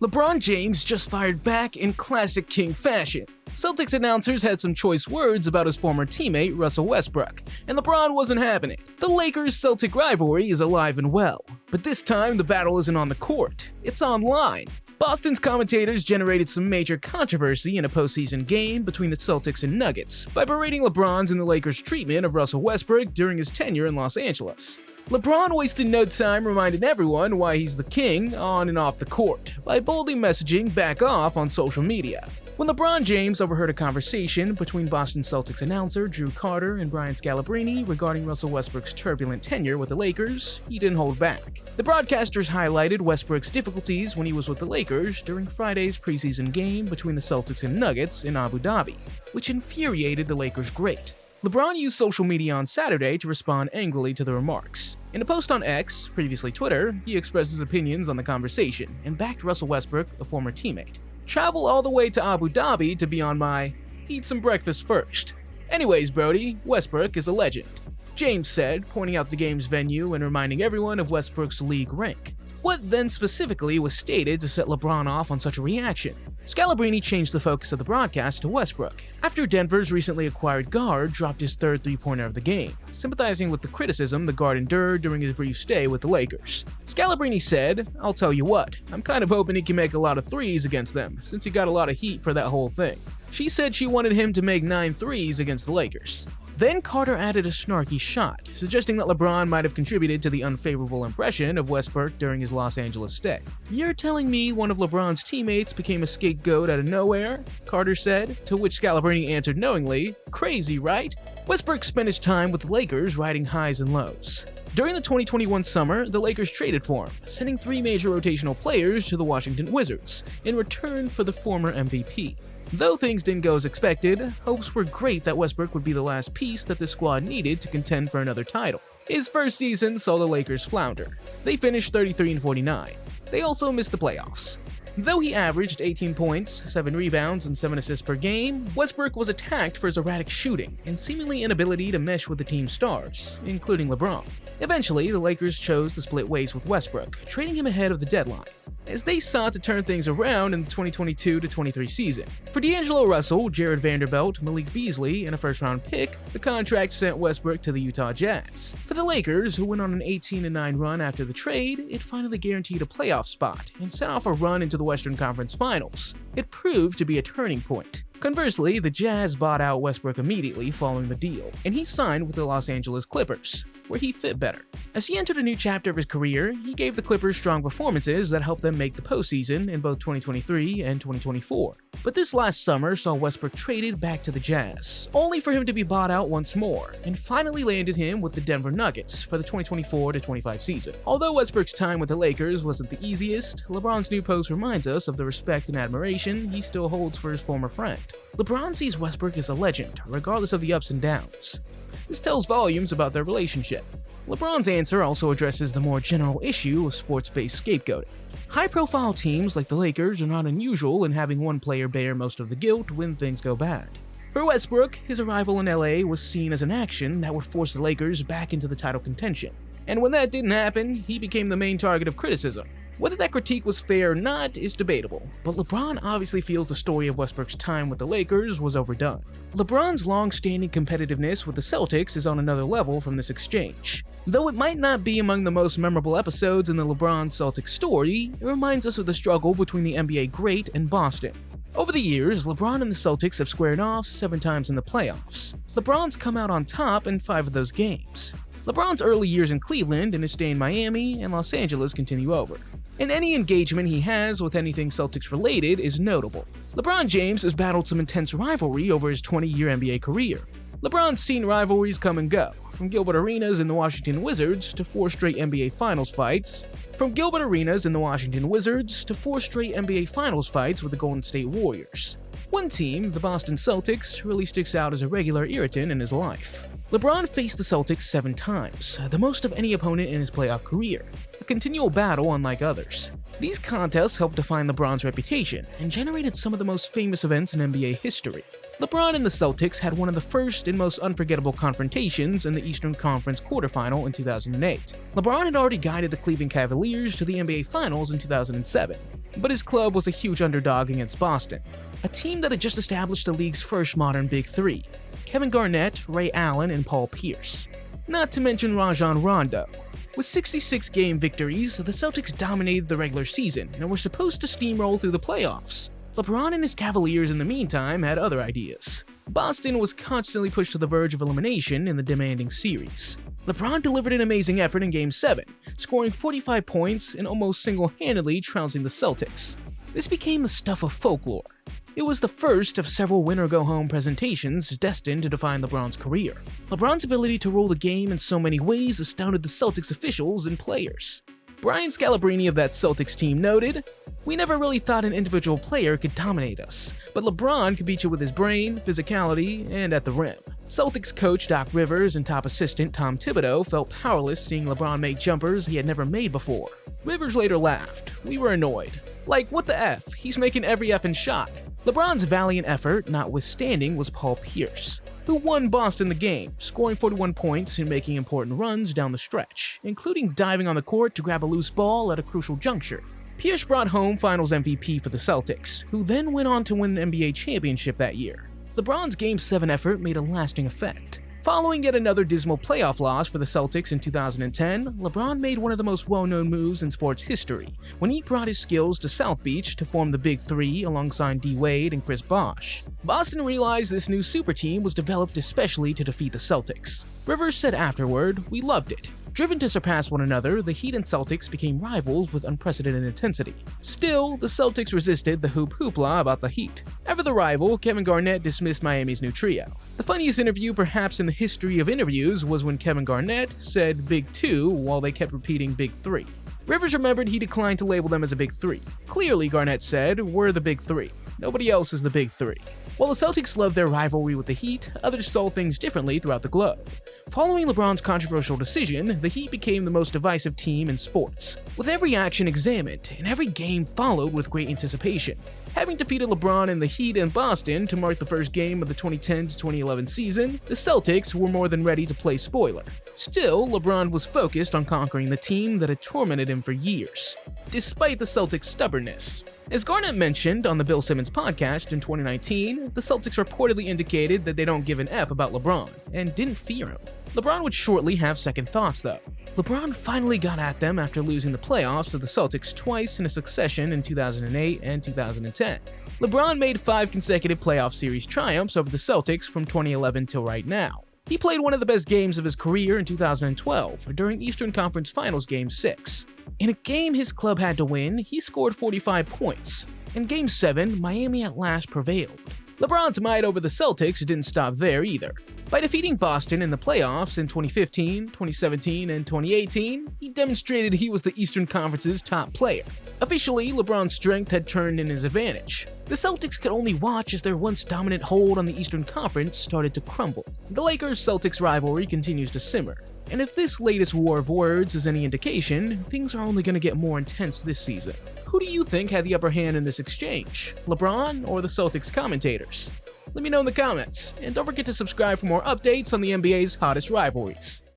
LeBron James just fired back in classic King fashion. Celtics announcers had some choice words about his former teammate Russell Westbrook, and LeBron wasn't having it. The Lakers-Celtic rivalry is alive and well, but this time the battle isn't on the court, it's online. Boston's commentators generated some major controversy in a postseason game between the Celtics and Nuggets by berating LeBron's and the Lakers' treatment of Russell Westbrook during his tenure in Los Angeles. LeBron wasted no time reminding everyone why he's the king on and off the court by boldly messaging back off on social media. When LeBron James overheard a conversation between Boston Celtics announcer Drew Carter and Brian Scalabrine regarding Russell Westbrook's turbulent tenure with the Lakers, he didn't hold back. The broadcasters highlighted Westbrook's difficulties when he was with the Lakers during Friday's preseason game between the Celtics and Nuggets in Abu Dhabi, which infuriated the Lakers great. LeBron used social media on Saturday to respond angrily to the remarks. In a post on X, previously Twitter, he expressed his opinions on the conversation and backed Russell Westbrook, a former teammate. Travel all the way to Abu Dhabi to be on my eat some breakfast first. Anyways, Brody, Westbrook is a legend, James said, pointing out the game's venue and reminding everyone of Westbrook's league rank. What then specifically was stated to set LeBron off on such a reaction? Scalabrine changed the focus of the broadcast to Westbrook, after Denver's recently acquired guard dropped his third three-pointer of the game, sympathizing with the criticism the guard endured during his brief stay with the Lakers. Scalabrine said, "I'll tell you what, I'm kind of hoping he can make a lot of threes against them, since he got a lot of heat for that whole thing." She said she wanted him to make 9 threes against the Lakers. Then Carter added a snarky shot, suggesting that LeBron might have contributed to the unfavorable impression of Westbrook during his Los Angeles stay. "You're telling me one of LeBron's teammates became a scapegoat out of nowhere?" Carter said, to which Scalabrine answered knowingly, "Crazy, right?" Westbrook spent his time with the Lakers riding highs and lows. During the 2021 summer, the Lakers traded for him, sending 3 major rotational players to the Washington Wizards in return for the former MVP. Though things didn't go as expected, hopes were great that Westbrook would be the last piece that the squad needed to contend for another title. His first season saw the Lakers flounder. They finished 33-49. They also missed the playoffs. Though he averaged 18 points, 7 rebounds, and 7 assists per game, Westbrook was attacked for his erratic shooting and seemingly inability to mesh with the team's stars, including LeBron. Eventually, the Lakers chose to split ways with Westbrook, trading him ahead of the deadline, as they sought to turn things around in the 2022-23 season. For D'Angelo Russell, Jared Vanderbilt, Malik Beasley, and a first-round pick, the contract sent Westbrook to the Utah Jazz. For the Lakers, who went on an 18-9 run after the trade, it finally guaranteed a playoff spot and set off a run into the Western Conference Finals. It proved to be a turning point. Conversely, the Jazz bought out Westbrook immediately following the deal, and he signed with the Los Angeles Clippers, where he fit better. As he entered a new chapter of his career, he gave the Clippers strong performances that helped them make the postseason in both 2023 and 2024. But this last summer saw Westbrook traded back to the Jazz, only for him to be bought out once more, and finally landed him with the Denver Nuggets for the 2024-25 season. Although Westbrook's time with the Lakers wasn't the easiest, LeBron's new post reminds us of the respect and admiration he still holds for his former friend. LeBron sees Westbrook as a legend, regardless of the ups and downs. This tells volumes about their relationship. LeBron's answer also addresses the more general issue of sports-based scapegoating. High-profile teams like the Lakers are not unusual in having one player bear most of the guilt when things go bad. For Westbrook, his arrival in LA was seen as an action that would force the Lakers back into the title contention. And when that didn't happen, he became the main target of criticism. Whether that critique was fair or not is debatable, but LeBron obviously feels the story of Westbrook's time with the Lakers was overdone. LeBron's long-standing competitiveness with the Celtics is on another level from this exchange. Though it might not be among the most memorable episodes in the LeBron-Celtics story, it reminds us of the struggle between the NBA great and Boston. Over the years, LeBron and the Celtics have squared off 7 times in the playoffs. LeBron's come out on top in 5 of those games. LeBron's early years in Cleveland and his stay in Miami and Los Angeles continue over. And any engagement he has with anything Celtics related is notable. LeBron James has battled some intense rivalry over his 20-year NBA career. LeBron's seen rivalries come and go, from Gilbert Arenas in the Washington Wizards to 4 straight NBA Finals fights, from Gilbert Arenas in the Washington Wizards to 4 straight NBA Finals fights with the Golden State Warriors. One team, the Boston Celtics, really sticks out as a regular irritant in his life. LeBron faced the Celtics 7 times, the most of any opponent in his playoff career, a continual battle unlike others. These contests helped define LeBron's reputation and generated some of the most famous events in NBA history. LeBron and the Celtics had one of the first and most unforgettable confrontations in the Eastern Conference quarterfinal in 2008. LeBron had already guided the Cleveland Cavaliers to the NBA Finals in 2007. but his club was a huge underdog against Boston, a team that had just established the league's first modern Big Three: Kevin Garnett, Ray Allen, and Paul Pierce. Not to mention Rajon Rondo. With 66-game victories, the Celtics dominated the regular season and were supposed to steamroll through the playoffs. LeBron and his Cavaliers in the meantime had other ideas. Boston was constantly pushed to the verge of elimination in the demanding series. LeBron delivered an amazing effort in Game 7, scoring 45 points and almost single-handedly trouncing the Celtics. This became the stuff of folklore. It was the first of several win-or-go-home presentations destined to define LeBron's career. LeBron's ability to rule the game in so many ways astounded the Celtics officials and players. Brian Scalabrine of that Celtics team noted, "We never really thought an individual player could dominate us, but LeBron could beat you with his brain, physicality, and at the rim." Celtics coach Doc Rivers and top assistant Tom Thibodeau felt powerless seeing LeBron make jumpers he had never made before. Rivers later laughed. "We were annoyed. Like, what the F? He's making every effing shot." LeBron's valiant effort notwithstanding was Paul Pierce, who won Boston the game, scoring 41 points and making important runs down the stretch, including diving on the court to grab a loose ball at a crucial juncture. Pierce brought home Finals MVP for the Celtics, who then went on to win an NBA championship that year. LeBron's Game 7 effort made a lasting effect. Following yet another dismal playoff loss for the Celtics in 2010, LeBron made one of the most well-known moves in sports history when he brought his skills to South Beach to form the Big Three alongside D. Wade and Chris Bosh. Boston realized this new super team was developed especially to defeat the Celtics. Rivers said afterward, "We loved it. Driven to surpass one another, the Heat and Celtics became rivals with unprecedented intensity. Still, the Celtics resisted the hoopla about the Heat. Ever the rival, Kevin Garnett dismissed Miami's new trio. The funniest interview perhaps in the history of interviews was when Kevin Garnett said Big Two while they kept repeating Big Three. Rivers remembered he declined to label them as a Big Three. Clearly, Garnett said, "We're the Big Three. Nobody else is the Big Three." While the Celtics loved their rivalry with the Heat, others saw things differently throughout the globe. Following LeBron's controversial decision, the Heat became the most divisive team in sports, with every action examined and every game followed with great anticipation. Having defeated LeBron and the Heat in Boston to mark the first game of the 2010-2011 season, the Celtics were more than ready to play spoiler. Still, LeBron was focused on conquering the team that had tormented him for years, despite the Celtics' stubbornness. As Garnett mentioned on the Bill Simmons podcast in 2019, the Celtics reportedly indicated that they don't give an F about LeBron and didn't fear him. LeBron would shortly have second thoughts though. LeBron finally got at them after losing the playoffs to the Celtics twice in a succession in 2008 and 2010. LeBron made 5 consecutive playoff series triumphs over the Celtics from 2011 till right now. He played one of the best games of his career in 2012 during Eastern Conference Finals Game 6. In a game his club had to win, he scored 45 points. In Game 7, Miami at last prevailed. LeBron's might over the Celtics didn't stop there either. By defeating Boston in the playoffs in 2015, 2017, and 2018, he demonstrated he was the Eastern Conference's top player. Officially, LeBron's strength had turned in his advantage. The Celtics could only watch as their once dominant hold on the Eastern Conference started to crumble. The Lakers-Celtics rivalry continues to simmer. And if this latest war of words is any indication, things are only going to get more intense this season. Who do you think had the upper hand in this exchange? LeBron or the Celtics commentators? Let me know in the comments, and don't forget to subscribe for more updates on the NBA's hottest rivalries.